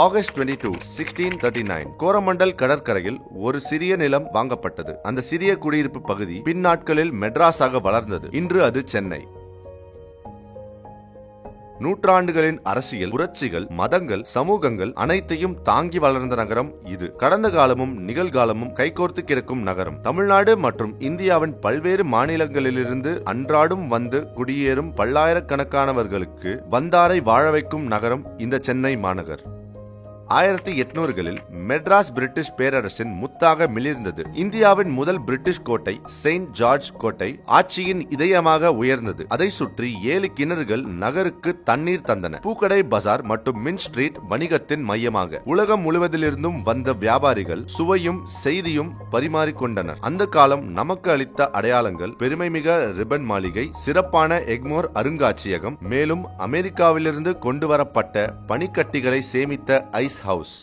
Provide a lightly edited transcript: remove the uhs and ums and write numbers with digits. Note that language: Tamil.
ஆகஸ்ட் 22, 1639 கோரமண்டல் கடற்கரையில் ஒரு சிறிய நிலம் வாங்கப்பட்டது. அந்த சிறிய குடியிருப்பு பகுதி பின்னாட்களில் மெட்ராஸாக வளர்ந்தது. இன்று அது சென்னை. நூற்றாண்டுகளின் அரசியல், புரட்சிகள், மதங்கள், சமூகங்கள் அனைத்தையும் தாங்கி வளர்ந்த நகரம் இது. கடந்த காலமும் நிகழ்காலமும் கைகோர்த்து கிடக்கும் நகரம். தமிழ்நாடு மற்றும் இந்தியாவின் பல்வேறு மாநிலங்களிலிருந்து அன்றாடும் வந்து குடியேறும் பல்லாயிரக்கணக்கானவர்களுக்கு வந்தாரை வாழ வைக்கும் நகரம் இந்த சென்னை மாநகர். 1800களில் மெட்ராஸ் பிரிட்டிஷ் பேரரசின் முத்தாக மிளிர்ந்தது. இந்தியாவின் முதல் பிரிட்டிஷ் கோட்டை செயின்ட் ஜார்ஜ் கோட்டை ஆட்சியின் இதயமாக உயர்ந்தது. அதை சுற்றி 7 கிணறுகள் நகருக்கு தண்ணீர் தந்தன. பூக்கடை பஜார் மற்றும் மின் ஸ்ட்ரீட் வணிகத்தின் மையமாக உலகம் முழுவதிலிருந்தும் வந்த வியாபாரிகள் சுவையும் செய்தியும் பரிமாறிக்கொண்டனர். அந்த காலம் நமக்கு அளித்த அடையாளங்கள் பெருமைமிக ரிப்பன் மாளிகை, சிறப்பான எக்மோர் அருங்காட்சியகம், மேலும் அமெரிக்காவிலிருந்து கொண்டு வரப்பட்ட பனிக்கட்டிகளை சேமித்த ஐஸ் ஹவுஸ்.